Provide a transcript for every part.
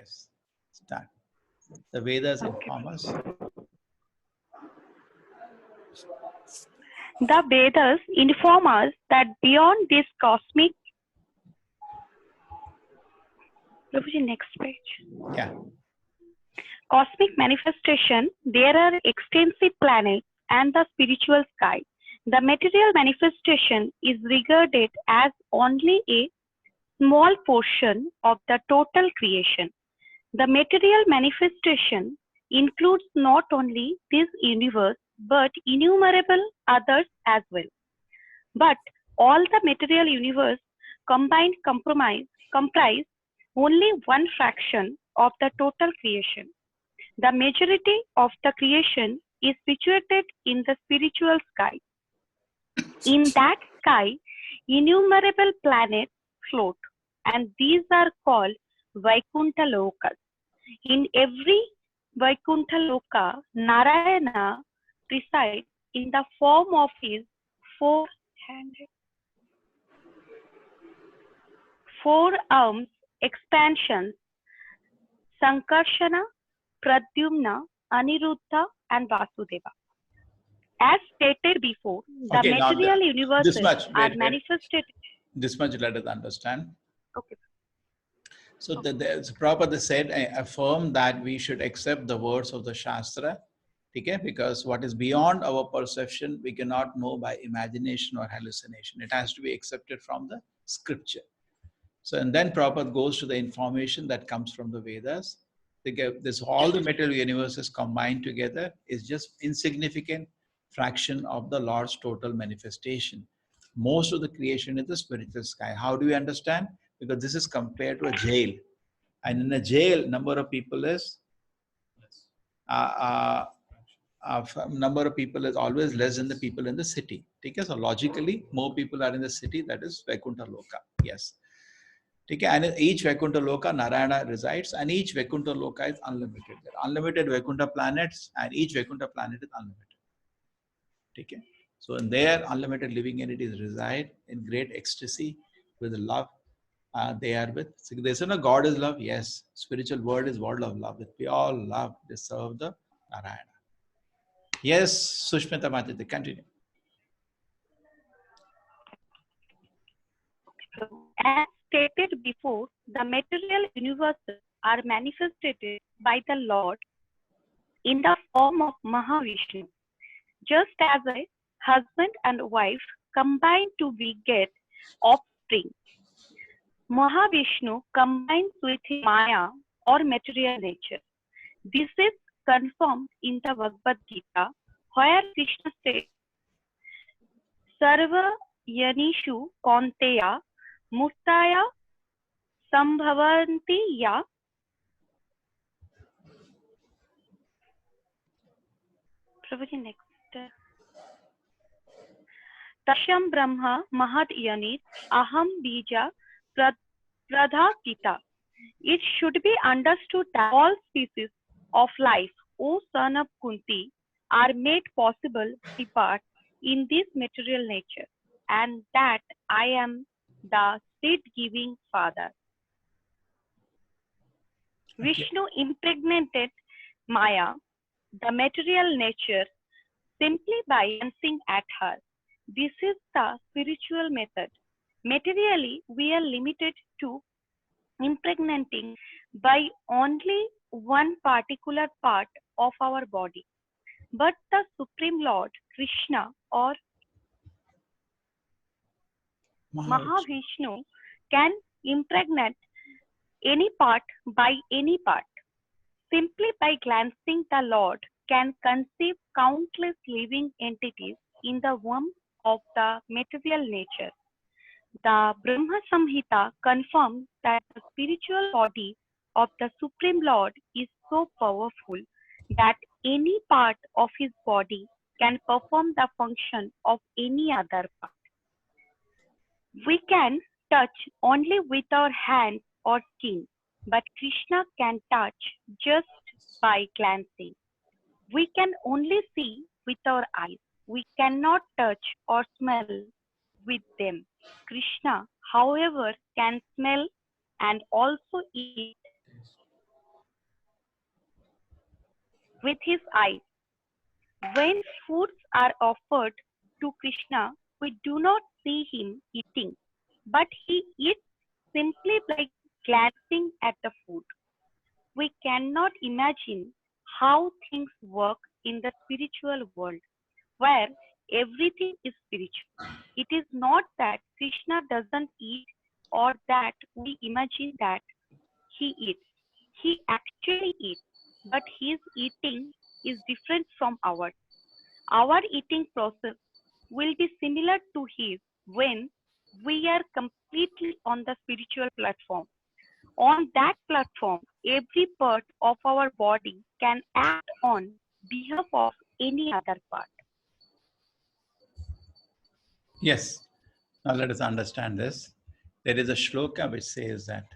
Yes. Start. The Vedas inform us. The Vedas inform us that beyond this cosmic, next page. Yeah. Cosmic manifestation, there are extensive planets and the spiritual sky. The material manifestation is regarded as only a small portion of the total creation. The material manifestation includes not only this universe but innumerable others as well. But all the material universe combined comprise only one fraction of the total creation. The majority of the creation is situated in the spiritual sky. In that sky, innumerable planets float, and these are called Vaikuntha Lokas. In every Vaikuntha Loka, Narayana presides in the form of his four-handed, four-armed expansions, Sankarshana, Pradyumna, Aniruddha, and Vasudeva. As stated before, the Okay, material universes this much, are manifested. This much let us understand. Okay. So Prabhupada said, I affirm that we should accept the words of the Shastra, okay? Because what is beyond our perception, we cannot know by imagination or hallucination. It has to be accepted from the scripture. So, and then Prabhupada goes to the information that comes from the Vedas. All the material universes combined together is just insignificant fraction of the Lord's total manifestation. Most of the creation is the spiritual sky. How do we understand? Because this is compared to a jail. And in a jail, number of people is number of people is always less than the people in the city. Okay? So logically, more people are in the city, that is Vaikuntha Loka. Yes. Okay? And in each Vaikuntha Loka, Narayana resides, and each Vaikuntha Loka is unlimited. There are unlimited Vaikuntha planets, and each Vaikuntha planet is unlimited. Okay? So in there, unlimited living entities reside in great ecstasy with love. They are with. So they say, no, God is love. Yes. Spiritual world is world of love. With pure love, they serve the Narayana. Yes, Sushmita Matiti, continue. As stated before, the material universes are manifested by the Lord in the form of Mahavishnu. Just as a husband and wife combine to beget offspring, Mahavishnu combines with Maya or material nature. This is confirmed in the Bhagavad Gita, where Krishna says, Sarva Yanishu Konteya Murtaya Sambhavanti Ya. Prabhuji, next. Tasham Brahma Mahad Yanit Aham Bija Pradhakita. It should be understood that all species of life, O son of Kunti, are made possible by part in this material nature, and that I am the seed-giving father. Okay. Vishnu impregnated Maya, the material nature, simply by dancing at her. This is the spiritual method. Materially, we are limited to impregnating by only one particular part of our body. But the Supreme Lord, Krishna or Mahavishnu, can impregnate any part by any part. Simply by glancing, the Lord can conceive countless living entities in the womb of the material nature. The Brahma Samhita confirms that the spiritual body of the Supreme Lord is so powerful that any part of his body can perform the function of any other part. We can touch only with our hands or skin, but Krishna can touch just by glancing. We can only see with our eyes. We cannot touch or smell with them. Krishna, however, can smell and also eat with his eyes. When foods are offered to Krishna, we do not see him eating, but he eats simply by glancing at the food. We cannot imagine how things work in the spiritual world, where everything is spiritual. It is not that Krishna doesn't eat or that we imagine that he eats. He actually eats, but his eating is different from ours. Our eating process will be similar to his when we are completely on the spiritual platform. On that platform, every part of our body can act on behalf of any other part. Yes. Now let us understand this. There is a shloka which says that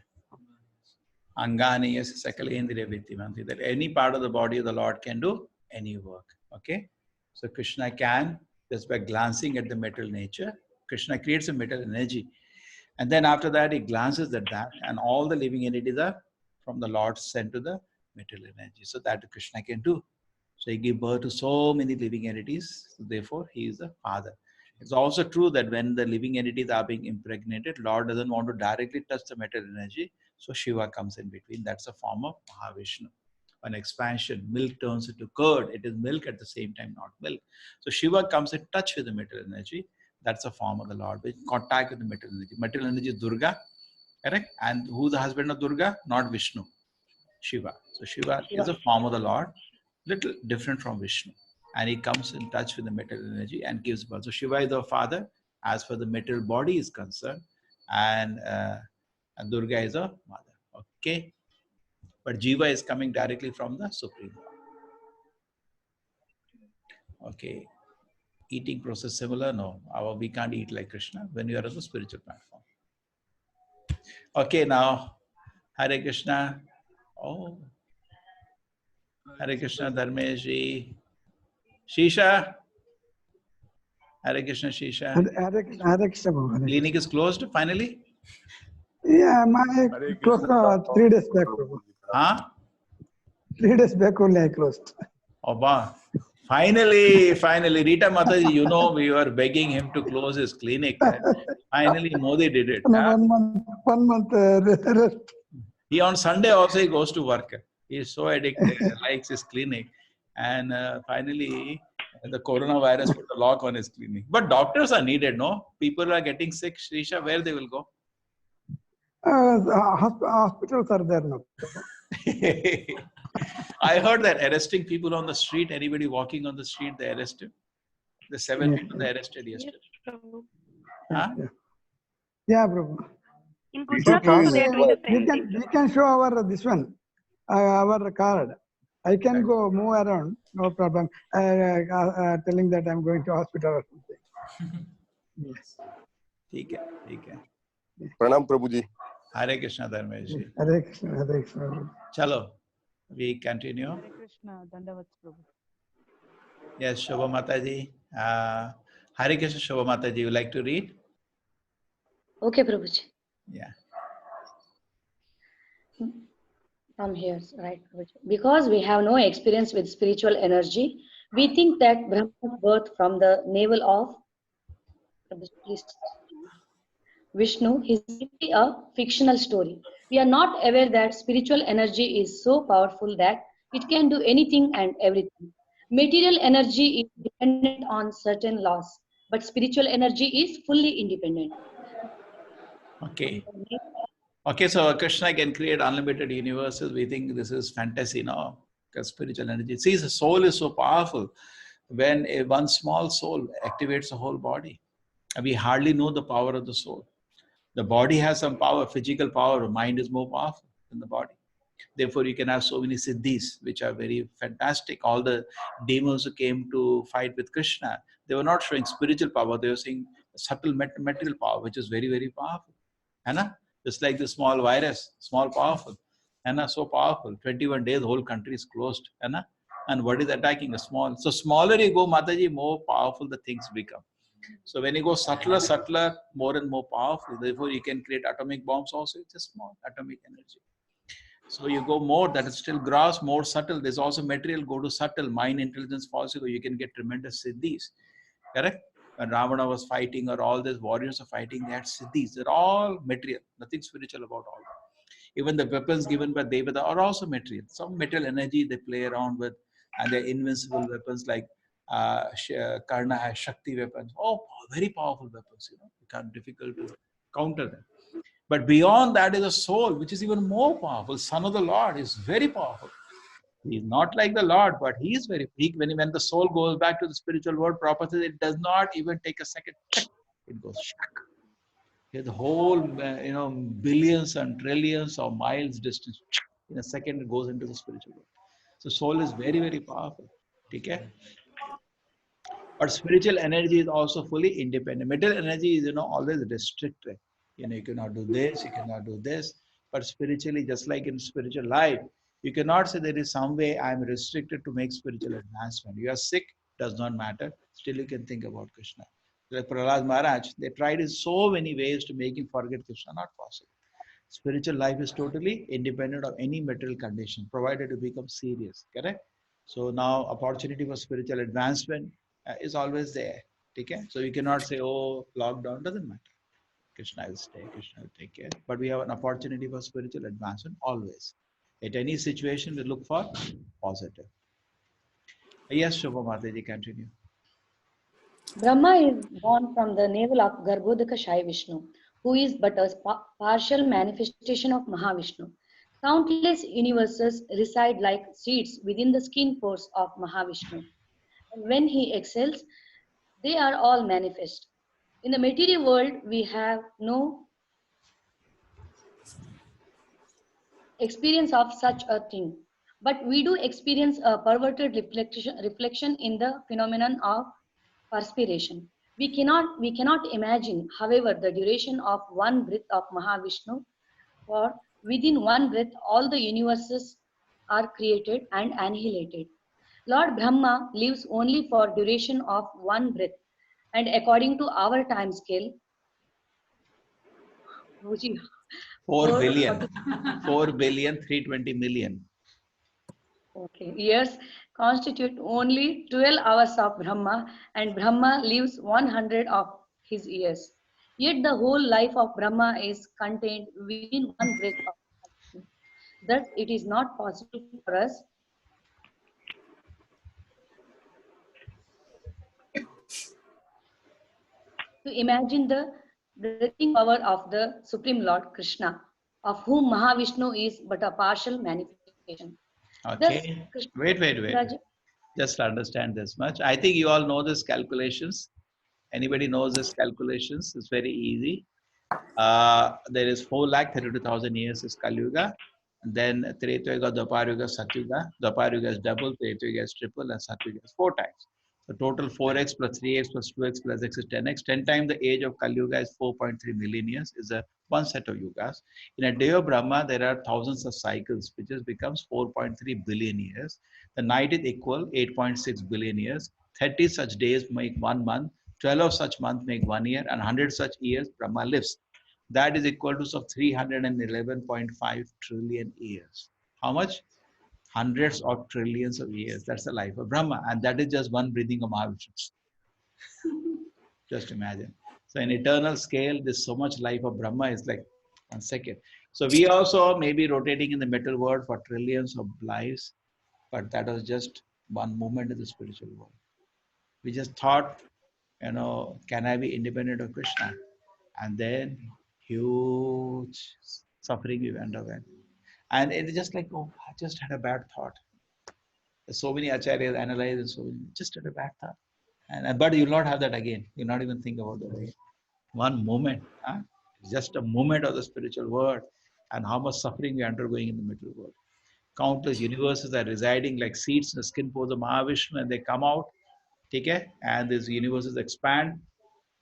Angani is Sakalendriya Vittimanti, that any part of the body of the Lord can do any work. Okay? So Krishna can, just by glancing at the metal nature, Krishna creates a metal energy. And then after that, he glances at that, and all the living entities are from the Lord sent to the metal energy. So that Krishna can do. So he gave birth to so many living entities. So therefore, he is the father. It's also true that when the living entities are being impregnated, Lord doesn't want to directly touch the metal energy. So Shiva comes in between. That's a form of Mahavishnu. An expansion, milk turns into curd. It is milk at the same time, not milk. So Shiva comes in touch with the metal energy. That's a form of the Lord, with contact with the metal energy. Metal energy is Durga, correct? And who's the husband of Durga? Not Vishnu, Shiva. So Shiva is a form of the Lord, little different from Vishnu. And he comes in touch with the metal energy and gives birth. So Shiva is the father as far the metal body is concerned, and Durga is a mother. Okay, but Jiva is coming directly from the Supreme Lord. Okay, eating process similar? No, we can't eat like Krishna when you are on the spiritual platform. Okay, now Hare Krishna. Oh, Hare Krishna, Dharmesh ji. Shisha. Hare Krishna, Shisha. Hare Krishna, Prabhu. Clinic is closed finally? Yeah, my closed 3 days back, Prabhu. Huh? 3 days back only I closed. Oh, wow. Finally, Rita Mataji, you know, we were begging him to close his clinic. Finally, Modi did it. No, Huh? 1 month rest. He on Sunday also he goes to work. He is so addicted, likes his clinic. And finally, the coronavirus put a lock on his clinic. But doctors are needed, no? People are getting sick. Shrisha, where they will go? Hospitals are there now. I heard that arresting people on the street, anybody walking on the street, they arrested. The 7 people they arrested yesterday. Prabhu. Huh? Yeah, Prabhu. In Gujarat also they are doing the same thing. We can show our this one, our card. I can go move around, no problem. Telling that I'm going to hospital or something. Yes. ठीक है. Pranam Prabhuji. Hare Krishna, Dharmesh ji. Hare Krishna, Hare Krishna. Chalo, we continue. Hare Krishna, Dandavat Prabhu. Yes, Shobha Mataji. Hare Krishna, Shobha Mataji, you like to read? Okay, Prabhuji. Yeah. From here, right, Prabhuji. Because we have no experience with spiritual energy, we think that Brahma's birth from the navel of Prabhuji, please. Vishnu is simply a fictional story. We are not aware that spiritual energy is so powerful that it can do anything and everything. Material energy is dependent on certain laws, but spiritual energy is fully independent. Okay. Okay, so Krishna can create unlimited universes. We think this is fantasy now, because spiritual energy. See, the soul is so powerful. When one small soul activates the whole body, we hardly know the power of the soul. The body has some power, physical power. Mind is more powerful than the body. Therefore, you can have so many siddhis, which are very fantastic. All the demons who came to fight with Krishna, they were not showing spiritual power. They were saying subtle material power, which is very, very powerful. Anna? Just like the small virus, small, powerful. Anna, so powerful. 21 days, the whole country is closed. Anna? And what is attacking? A small. So smaller you go, Mataji, more powerful the things become. So when you go subtler, more and more powerful. Therefore, you can create atomic bombs also. It's a small atomic energy. So you go more, that is still gross, more subtle. There's also material, go to subtle. Mind intelligence falls, you can get tremendous siddhis. Correct? When Ravana was fighting, or all these warriors are fighting, they had siddhis. They're all material, nothing spiritual about all that. Even the weapons given by Devata are also material. Some material energy they play around with, and they're invincible weapons like Karna has Shakti weapons. Oh, very powerful weapons, become difficult to counter them. But beyond that is a soul, which is even more powerful. Son of the Lord is very powerful. He is not like the Lord, but he is very weak. When the soul goes back to the spiritual world, Prabhupada says it does not even take a second. It goes shack. The whole, billions and trillions of miles distance. In a second, it goes into the spiritual world. So soul is very, very powerful. Okay? But spiritual energy is also fully independent. Material energy is, always restricted. You cannot do this, you cannot do this. But spiritually, just like in spiritual life, you cannot say there is some way I am restricted to make spiritual advancement. You are sick, does not matter. Still, you can think about Krishna. Like Prahlad Maharaj, they tried in so many ways to make him forget Krishna, not possible. Spiritual life is totally independent of any material condition, provided you become serious. Correct? So now opportunity for spiritual advancement is always there. Okay? So you cannot say, oh, lockdown doesn't matter. Krishna will stay, Krishna will take care. But we have an opportunity for spiritual advancement always. At any situation, we look for positive. Yes, Shobha Mataji, continue. Brahma is born from the navel of Garbhodaka Shai Vishnu, who is but a partial manifestation of Mahavishnu. Countless universes reside like seeds within the skin pores of Mahavishnu. And when he exhales, they are all manifest. In the material world, we have no experience of such a thing. But we do experience a perverted reflection in the phenomenon of perspiration. We cannot imagine, however, the duration of one breath of Mahavishnu, for within one breath all the universes are created and annihilated. Lord Brahma lives only for duration of one breath, and according to our time scale, 4 billion, 4 billion, 320 million. okay, years constitute only 12 hours of Brahma, and Brahma lives 100 of his years. Yet the whole life of Brahma is contained within one breath of Mahavishnu. Thus, it is not possible for us to imagine the breathing power of the Supreme Lord Krishna, of whom Mahavishnu is but a partial manifestation. Thus, Okay. Krishna, Wait. Just understand this much. I think you all know this calculations. Anybody knows this calculations? It's very easy. There is 4,32,000 years is Kali Yuga. Then Treta Yuga, Dwapara Yuga, Satyuga. Dwapara Yuga is double, Treta Yuga is triple, and Satyuga is 4 times. So total 4x plus 3x plus 2x plus x is 10x. 10 times the age of Kali Yuga is 4.3 million years, is a one set of yugas. In a day of Brahma, there are thousands of cycles, which is becomes 4.3 billion years. The night is equal 8.6 billion years. 30 such days make 1 month. 12 of such months make 1 year, and 100 such years Brahma lives. That is equal to 311.5 trillion years. How much? Hundreds of trillions of years. That's the life of Brahma. And that is just one breathing of Mahavishnu. Just imagine. So in eternal scale, there's so much life of Brahma is like 1 second. So we also may be rotating in the metal world for trillions of lives, but that was just one moment in the spiritual world. We just thought, can I be independent of Krishna? And then huge suffering we underwent. And it's just like, oh, I just had a bad thought. So many acharyas analyze and so many, just had a bad thought. But you'll not have that again. You'll not even think about that again. One moment, huh? Just a moment of the spiritual world, and how much suffering we're undergoing in the middle world. Countless universes are residing like seeds in the skin pores of Mahavishnu, and they come out, okay? And these universes expand,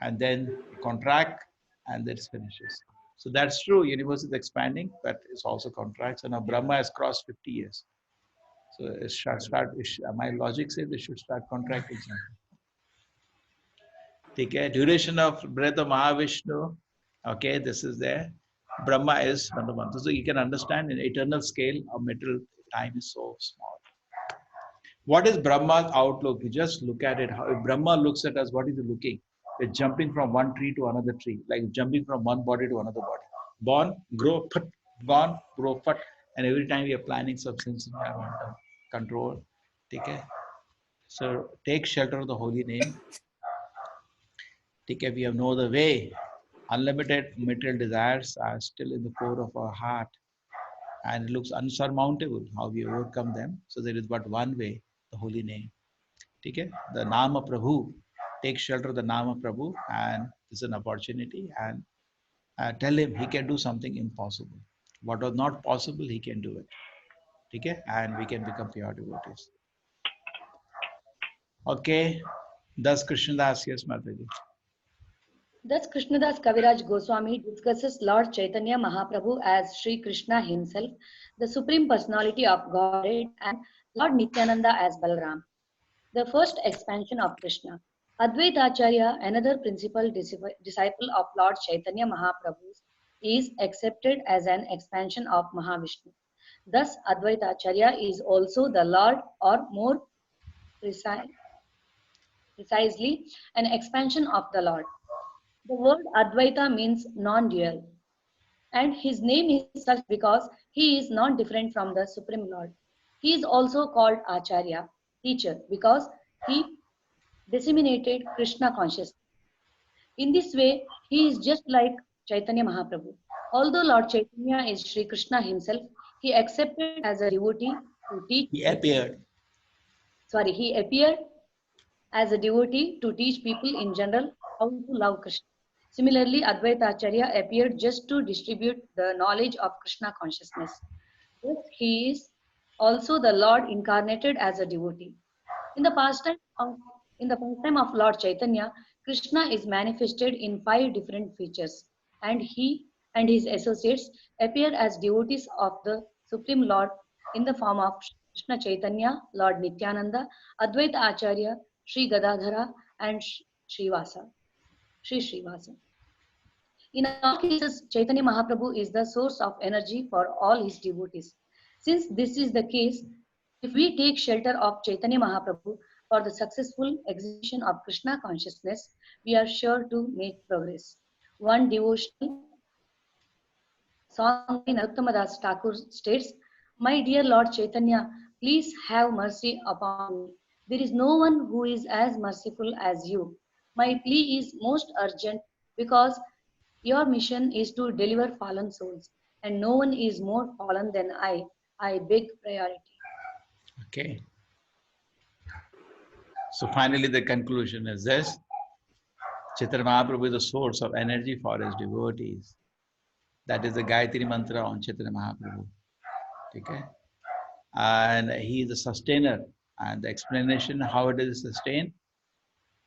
and then contract, and then it finishes. So that's true. Universe is expanding, but it's also contracts. And now Brahma has crossed 50 years. So it should start. My logic says it should start contracting. Okay, duration of breath of Mahavishnu. Okay, this is there. Brahma is Bandhamantra. So you can understand in eternal scale, a material time is so small. What is Brahma's outlook? You just look at it. How if Brahma looks at us, what is he looking? We're jumping from one tree to another tree, like jumping from one body to another body. Born, grow, put, gone, grow, put. And every time we are planning substance environmental control. Okay. So take shelter of the holy name. Okay, we have know the way. Unlimited material desires are still in the core of our heart, and it looks unsurmountable how we overcome them. So there is but one way, the holy name. Okay, the Nama Prabhu. Take shelter of the Nama Prabhu, and this is an opportunity. And tell him he can do something impossible. What was not possible, he can do it. Okay, and we can become pure devotees. Okay, thus Krishnadas, yes, Mataji. Thus, Krishnadas Kaviraj Goswami discusses Lord Chaitanya Mahaprabhu as Sri Krishna himself, the Supreme Personality of Godhead, and Lord Nityananda as Balram, the first expansion of Krishna. Advaita Acharya, another principal disciple of Lord Chaitanya Mahaprabhu, is accepted as an expansion of Mahavishnu. Thus, Advaita Acharya is also the Lord, or more precisely, an expansion of the Lord. The word Advaita means non-dual, and his name is such because he is not different from the Supreme Lord. He is also called Acharya, teacher, because he disseminated Krishna consciousness. In this way, he is just like Chaitanya Mahaprabhu. Although Lord Chaitanya is Sri Krishna himself, he accepted as a devotee to teach. He appeared. He appeared as a devotee to teach people in general how to love Krishna. Similarly, Advaita Acharya appeared just to distribute the knowledge of Krishna consciousness. Thus, he is also the Lord incarnated as a devotee. In the pastime of Lord Chaitanya, Krishna is manifested in 5 different features, and he and his associates appear as devotees of the Supreme Lord in the form of Krishna Chaitanya, Lord Nityananda, Advaita Acharya, Sri Gadadhara, and Sri Srivasa. In all cases, Chaitanya Mahaprabhu is the source of energy for all his devotees. Since this is the case, if we take shelter of Chaitanya Mahaprabhu for the successful execution of Krishna consciousness, we are sure to make progress. One devotional song by Narottamadas Thakur states, "My dear Lord Chaitanya, please have mercy upon me. There is no one who is as merciful as you. My plea is most urgent because your mission is to deliver fallen souls, and no one is more fallen than I. I beg priority." Okay. So finally, the conclusion is this. Chaitanya Mahaprabhu is the source of energy for his devotees. That is the Gayatri Mantra on Chaitanya Mahaprabhu. Okay. And he is the sustainer. And the explanation how it is sustained.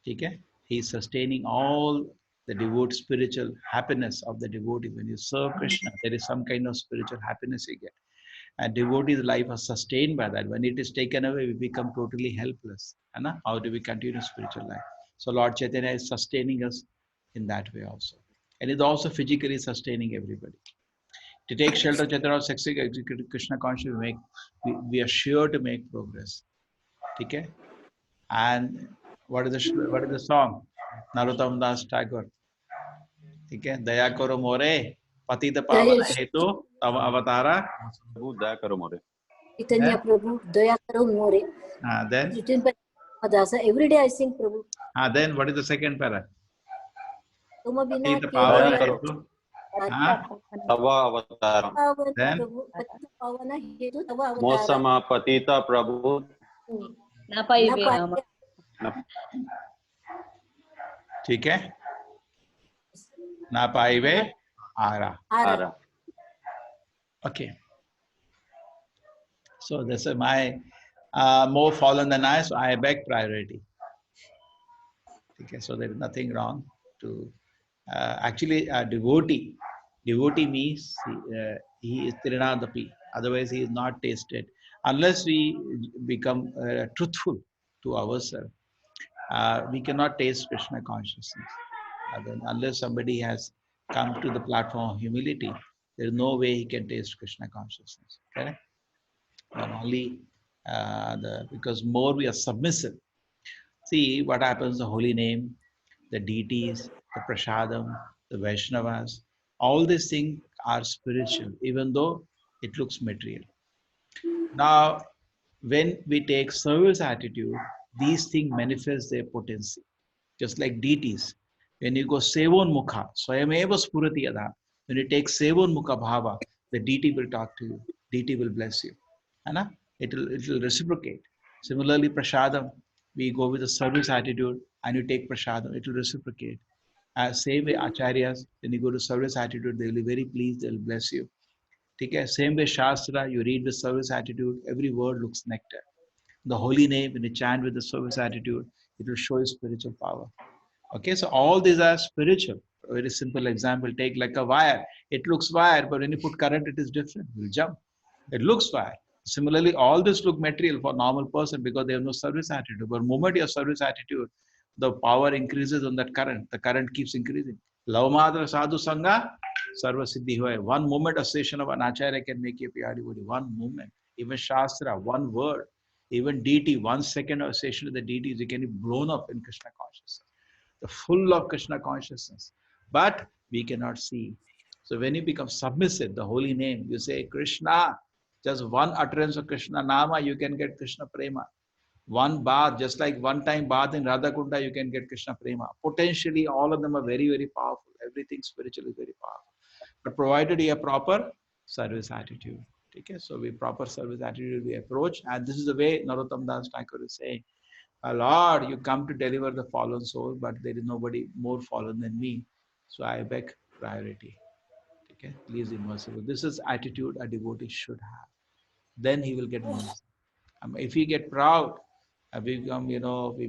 Okay. He is sustaining all the devote spiritual happiness of the devotee. When you serve Krishna, there is some kind of spiritual happiness you get. And devotee's life is sustained by that. When it is taken away, we become totally helpless. And how do we continue spiritual life? So Lord Chaitanya is sustaining us in that way also. And is also physically sustaining everybody. To take shelter of Chaitanya, successfully execute Krishna consciousness, we are sure to make progress. Okay? And what is the song? Narottam Das Tagore. Okay? Daya karo more, patita pavana hetu tava avatara. प्रभु दया करो मोरे. Chaitanya Prabhu, Daya Karo More. Then? Written by Madasa. Every day I sing Prabhu. Then what is the second para? Tuma bina Patita ke pavana karo. hetu. Tawa Avataram. Pavana Then? Prabhu, Patita Pavana Hetu Tava Avatara. मौसमा पतिता प्रभु. Napaive Nama. ठीक है? ना पाइवे आरा. आरा. Okay. So this is my more fallen than I, so I beg priority. Okay, so there is nothing wrong to actually a devotee. Devotee means he is Tirinadapi. Otherwise, he is not tasted. Unless we become truthful to ourselves, we cannot taste Krishna consciousness. Unless somebody has come to the platform of humility, there is no way he can taste Krishna consciousness. Correct? But only because more we are submissive. See what happens, the holy name, the deities, the prasadam, the Vaishnavas, all these things are spiritual, even though it looks material. Now, when we take service attitude, these things manifest their potency, just like deities. When you go Sevon Mukha, Swayameva Spurati Yadha, when you take Sevon Mukha Bhava, the deity will talk to you, deity will bless you. Anna? It will reciprocate. Similarly, Prasadam, we go with a service attitude and you take Prasadam, it will reciprocate. Same way, Acharyas, when you go to service attitude, they will be very pleased, they will bless you. Okay? Same way, Shastra, you read with service attitude, every word looks nectar. The holy name, when you chant with the service attitude, it will show you spiritual power. Okay, so all these are spiritual. A very simple example, take like a wire. It looks wire, but when you put current, it is different. It will jump. It looks wire. Similarly, all this look material for a normal person because they have no service attitude. But the moment you have service attitude, the power increases on that current. The current keeps increasing. Laumadra sadhu sangha, sarva siddhi hoy. One moment association of an acharya can make you a piyadi devotee. One moment. Even Shastra, one word. Even deity, 1 second association with the deities, you can be blown up in Krishna consciousness. The full of Krishna consciousness. But we cannot see. So when you become submissive, the holy name, you say Krishna, just one utterance of Krishna Nama, you can get Krishna Prema. One bath, just like one time bath in Radhakunda, you can get Krishna Prema. Potentially, all of them are very, very powerful. Everything spiritual is very powerful. But provided you have proper service attitude. Okay? So we proper service attitude we approach. And this is the way Narottam Das Thakur is saying, Lord, you come to deliver the fallen soul, but there is nobody more fallen than me. So I beg priority. Okay? Please be merciful. This is attitude a devotee should have. Then he will get mercy. If we get proud, we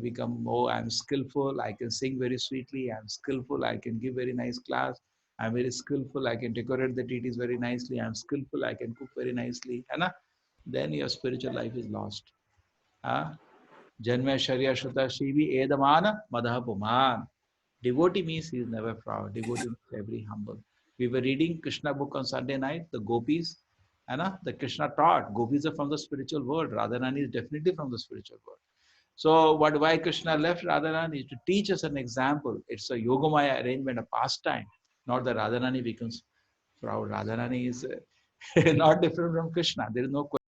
become, oh, I'm skillful, I can sing very sweetly, I'm skillful, I can give very nice class, I'm very skillful, I can decorate the deities very nicely, I'm skillful, I can cook very nicely. Then your spiritual life is lost. Janma Sharya Shuta Shivi Edamana Madha Puman. Devotee means he is never proud. Devotee means very humble. We were reading Krishna book on Sunday night, the gopis. The Krishna taught. Gopis are from the spiritual world. Radharani is definitely from the spiritual world. So why Krishna left Radharani? To teach us an example. It's a Yogamaya arrangement, a pastime. Not that Radharani becomes proud. Radharani is not different from Krishna. There is no